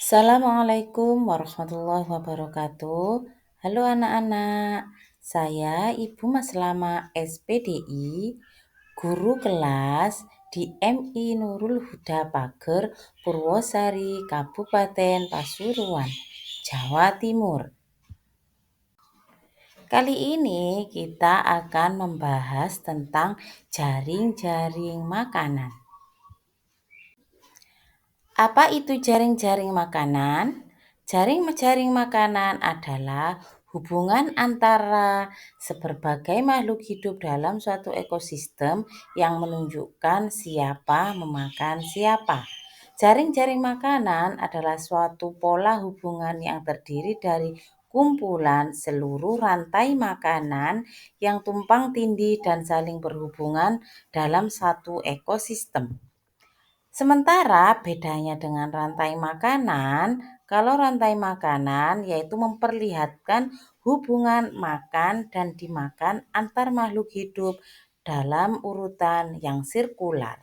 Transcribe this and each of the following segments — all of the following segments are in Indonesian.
Assalamualaikum warahmatullahi wabarakatuh. Halo anak-anak, saya Ibu Maslama SPDI, guru kelas di MI Nurul Huda Pager, Purwosari, Kabupaten Pasuruan, Jawa Timur. Kali ini kita akan membahas tentang jaring-jaring makanan. Apa itu jaring-jaring makanan? Jaring-jaring makanan adalah hubungan antara seberbagai makhluk hidup dalam suatu ekosistem yang menunjukkan siapa memakan siapa. Jaring-jaring makanan adalah suatu pola hubungan yang terdiri dari kumpulan seluruh rantai makanan yang tumpang tindih dan saling berhubungan dalam satu ekosistem. Sementara bedanya dengan rantai makanan, kalau rantai makanan yaitu memperlihatkan hubungan makan dan dimakan antar makhluk hidup dalam urutan yang sirkular.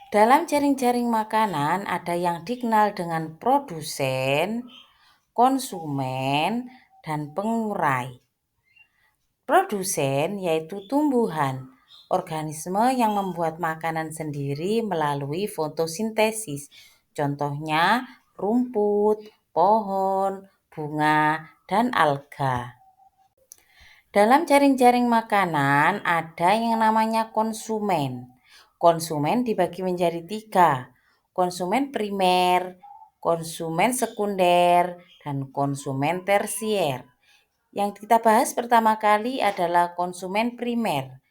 Dalam jaring-jaring makanan ada yang dikenal dengan produsen, konsumen, dan pengurai. Produsen yaitu tumbuhan, organisme yang membuat makanan sendiri melalui fotosintesis. Contohnya rumput, pohon, bunga, dan alga. Dalam jaring-jaring makanan ada yang namanya konsumen. Konsumen dibagi menjadi 3, konsumen primer, konsumen sekunder, dan konsumen tersier. Yang kita bahas pertama kali adalah konsumen primer.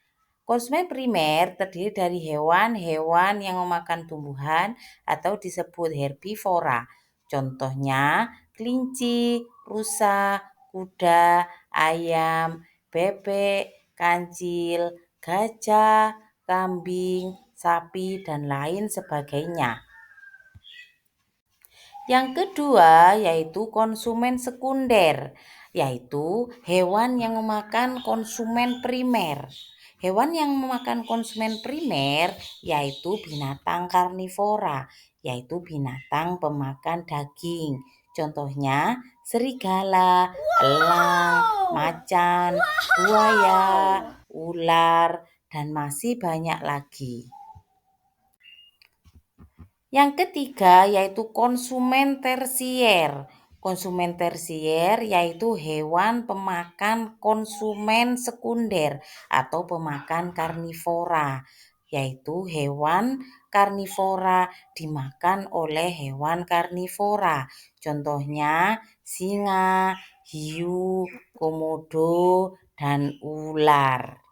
Konsumen primer terdiri dari hewan-hewan yang memakan tumbuhan atau disebut herbivora. Contohnya kelinci, rusa, kuda, ayam, bebek, kancil, gajah, kambing, sapi, dan lain sebagainya. Yang kedua yaitu konsumen sekunder, yaitu hewan yang memakan konsumen primer. Hewan yang memakan konsumen primer yaitu binatang karnivora, yaitu binatang pemakan daging. Contohnya serigala, elang, macan, buaya, ular, dan masih banyak lagi. Yang ketiga yaitu konsumen tersier. Konsumen tersier yaitu hewan pemakan konsumen sekunder atau pemakan karnivora, yaitu hewan karnivora dimakan oleh hewan karnivora. Contohnya singa, hiu, komodo, dan ular.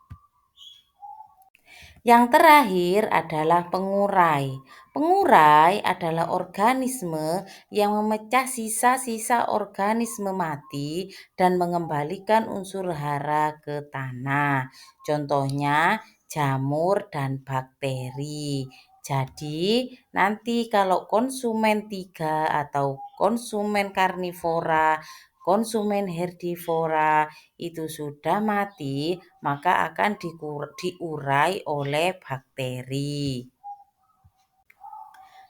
Yang terakhir adalah pengurai. Pengurai adalah organisme yang memecah sisa-sisa organisme mati dan mengembalikan unsur hara ke tanah. Contohnya jamur dan bakteri. Jadi nanti kalau konsumen 3 atau konsumen karnivora, konsumen herbivora itu sudah mati, maka akan diurai oleh bakteri.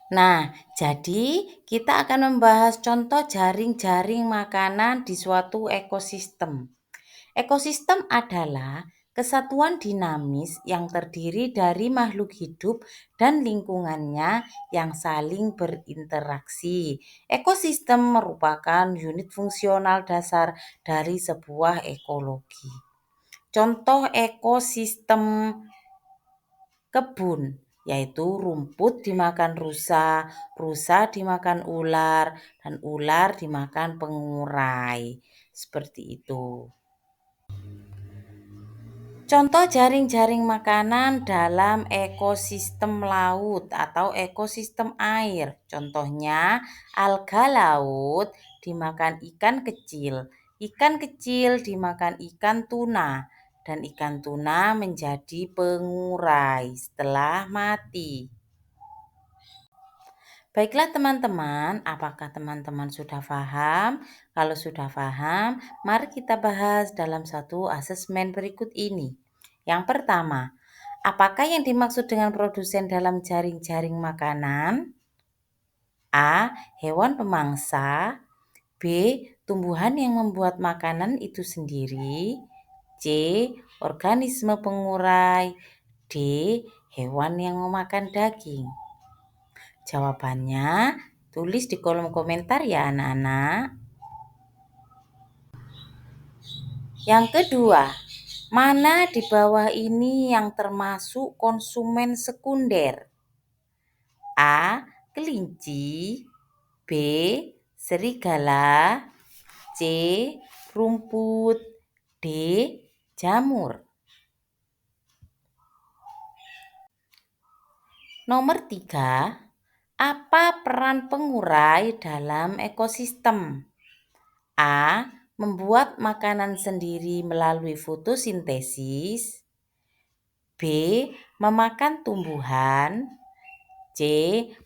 Nah, jadi kita akan membahas contoh jaring-jaring makanan di suatu ekosistem. Ekosistem adalah kesatuan dinamis yang terdiri dari makhluk hidup dan lingkungannya yang saling berinteraksi. Ekosistem merupakan unit fungsional dasar dari sebuah ekologi. Contoh ekosistem kebun yaitu rumput dimakan rusa, rusa dimakan ular, dan ular dimakan pengurai. Seperti itu. Contoh jaring-jaring makanan dalam ekosistem laut atau ekosistem air. Contohnya alga laut dimakan ikan kecil. Ikan kecil dimakan ikan tuna dan ikan tuna menjadi pengurai setelah mati. Baiklah teman-teman, apakah teman-teman sudah paham? Kalau sudah paham, mari kita bahas dalam satu asesmen berikut ini. Yang pertama, apakah yang dimaksud dengan produsen dalam jaring-jaring makanan? A. Hewan pemangsa. B. Tumbuhan yang membuat makanan itu sendiri. C. Organisme pengurai. D. Hewan yang memakan daging. Jawabannya tulis di kolom komentar ya anak-anak. Yang kedua, mana di bawah ini yang termasuk konsumen sekunder? A. Kelinci. B. Serigala. C. Rumput. D. Jamur. Nomor 3. Apa peran pengurai dalam ekosistem? A. Membuat makanan sendiri melalui fotosintesis. B. Memakan tumbuhan. C.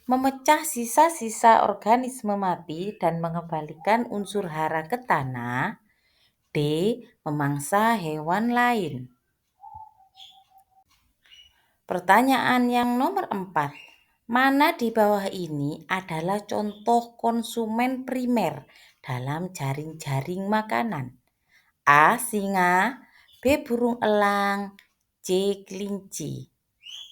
Memecah sisa-sisa organisme mati dan mengembalikan unsur hara ke tanah. D. Memangsa hewan lain. Pertanyaan yang nomor 4. Mana di bawah ini adalah contoh konsumen primer dalam jaring-jaring makanan? A. Singa. B. Burung elang. C. Kelinci.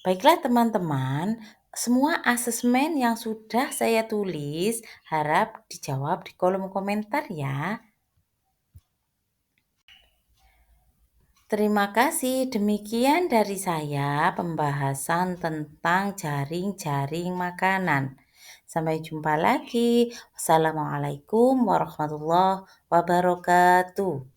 Baiklah teman-teman, semua asesmen yang sudah saya tulis harap dijawab di kolom komentar ya. Terima kasih, demikian dari saya pembahasan tentang jaring-jaring makanan. Sampai jumpa lagi. Wassalamualaikum warahmatullahi wabarakatuh.